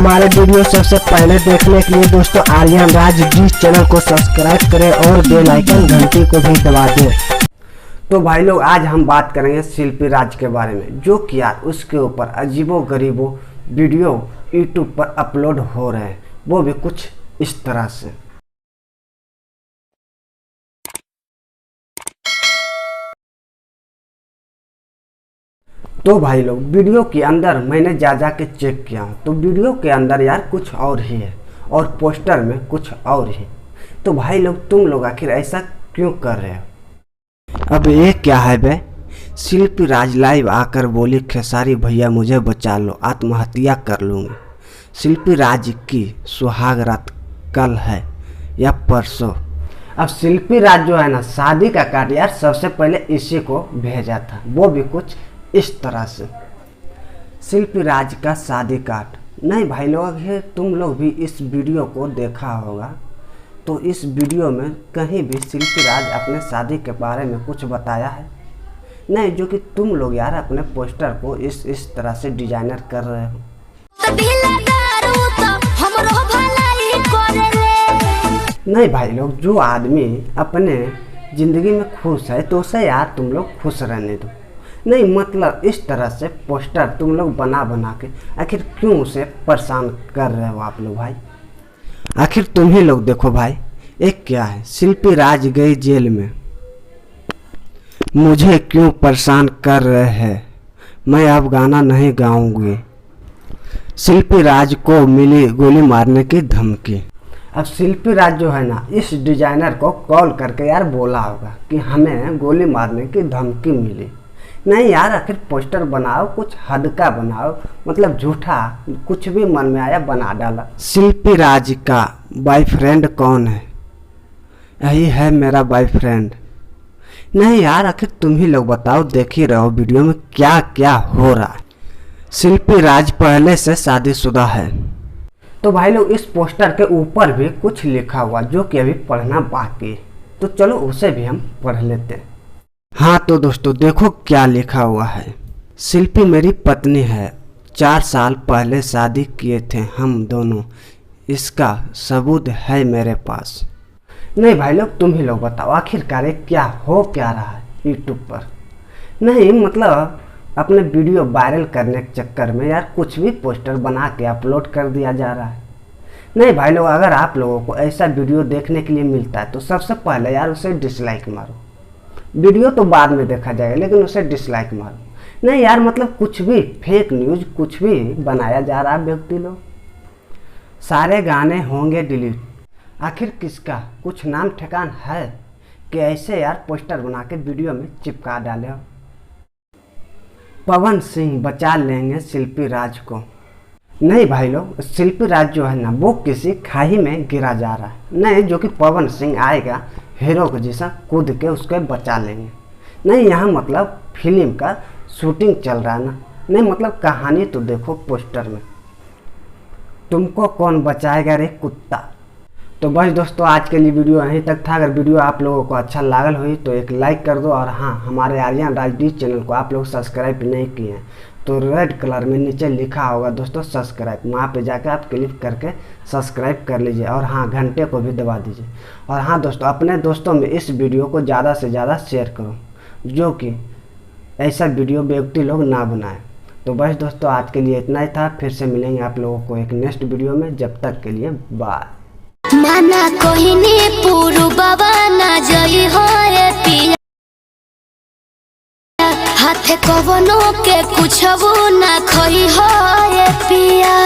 हमारे वीडियो सबसे पहले देखने के लिए दोस्तों आर्यन राज जी चैनल को सब्सक्राइब करें और बेल आइकन घंटी को भी दबा दें। तो भाई लोग आज हम बात करेंगे शिल्पी राज के बारे में, जो कि यार उसके ऊपर अजीबो-गरीबो वीडियो यूट्यूब पर अपलोड हो रहे हैं, वो भी कुछ इस तरह से। तो भाई लोग वीडियो के अंदर मैंने जा के चेक किया हूँ, तो वीडियो के अंदर यार कुछ और ही है और पोस्टर में कुछ और ही। तो भाई लोग तुम लोग आखिर ऐसा क्यों कर रहे हो? अब ये क्या है बे? शिल्पी राज लाइव आकर बोली खेसारी भैया मुझे बचा लो, आत्महत्या कर लूँगी। शिल्पी राज की सुहाग रात कल है या परसों। अब शिल्पी राज जो है ना, शादी का कार्ड यार सबसे पहले इसी को भेजा था, वो भी कुछ इस तरह से। शिल्पी राज का शादी कार्ड नहीं भाई लोग, तुम लोग भी इस वीडियो को देखा होगा, तो इस वीडियो में कहीं भी शिल्पी राज अपने शादी के बारे में कुछ बताया है नहीं, जो कि तुम लोग यार अपने पोस्टर को इस तरह से डिजाइनर कर रहे हो। नहीं भाई लोग, जो आदमी अपने जिंदगी में खुश है तो उसे यार तुम लोग खुश रहने दो। नहीं मतलब इस तरह से पोस्टर तुम लोग बना के आखिर क्यों उसे परेशान कर रहे हो आप लोग भाई? आखिर तुम ही लोग देखो भाई, एक क्या है, शिल्पी राज गई जेल में, मुझे क्यों परेशान कर रहे हैं, मैं अब गाना नहीं गाऊंगी। शिल्पी राज को मिली गोली मारने की धमकी। अब शिल्पी राज जो है ना, इस डिजाइनर को कॉल करके यार बोला होगा कि हमें गोली मारने की धमकी मिली। नहीं यार, आखिर पोस्टर बनाओ, कुछ हद का बनाओ, मतलब झूठा कुछ भी मन में आया बना डाला। शिल्पी राज का बॉयफ्रेंड कौन है? यही है मेरा बॉयफ्रेंड। नहीं यार, आखिर तुम ही लोग बताओ, देख ही रहो वीडियो में क्या क्या हो रहा है। शिल्पी राज पहले से शादीशुदा है। तो भाई लोग इस पोस्टर के ऊपर भी कुछ लिखा हुआ जो कि अभी पढ़ना बाकी है, तो चलो उसे भी हम पढ़ लेते हैं। हाँ तो दोस्तों देखो क्या लिखा हुआ है। शिल्पी मेरी पत्नी है, 4 साल पहले शादी किए थे हम दोनों, इसका सबूत है मेरे पास। नहीं भाई लोग तुम ही लोग बताओ, आखिरकार क्या हो क्या रहा है यूट्यूब पर? नहीं मतलब अपने वीडियो वायरल करने के चक्कर में यार कुछ भी पोस्टर बना के अपलोड कर दिया जा रहा है। नहीं भाई लोग, अगर आप लोगों को ऐसा वीडियो देखने के लिए मिलता है तो सबसे पहले यार उसे डिसलाइक मारो। वीडियो तो बाद में देखा जाएगा, लेकिन उसे डिसलाइक मारो। नहीं यार मतलब कुछ भी फेक न्यूज़ कुछ भी बनाया जा रहा है व्यक्ति लोग। सारे गाने होंगे डिलीट, आखिर किसका कुछ नाम ठिकान है कि ऐसे यार पोस्टर बना के वीडियो में चिपका डाले हो? पवन सिंह बचा लेंगे शिल्पी राज को। नहीं भाई लोग, शिल्पी राज जो है ना, वो किसी खाई में गिरा जा रहा है। नहीं, जो कि पवन सिंह आएगा हीरो को जैसा कूद के उसको बचा लेंगे। नहीं यहाँ मतलब फिल्म का शूटिंग चल रहा है ना। नहीं मतलब कहानी तो देखो पोस्टर में, तुमको कौन बचाएगा रे कुत्ता। तो बस दोस्तों आज के लिए वीडियो यहीं तक था। अगर वीडियो आप लोगों को अच्छा लागल हुई तो एक लाइक कर दो, और हाँ हमारे आर्यन राज डी चैनल को आप लोग सब्सक्राइब नहीं किए हैं तो रेड कलर में नीचे लिखा होगा दोस्तों सब्सक्राइब, वहाँ पे जाकर आप क्लिक करके सब्सक्राइब कर लीजिए, और हाँ घंटे को भी दबा दीजिए। और हाँ दोस्तों, अपने दोस्तों में इस वीडियो को ज़्यादा से ज़्यादा शेयर करो, जो कि ऐसा वीडियो व्यक्ति लोग ना बनाए। तो बस दोस्तों आज के लिए इतना ही था, फिर से मिलेंगे आप लोगों को एक नेक्स्ट वीडियो में, जब तक के लिए बाय। माना कोहिनी पूरु बाबा ना जई हो रे पिया, हाथे कवनो के कुछ वो ना खोई हो रे पिया।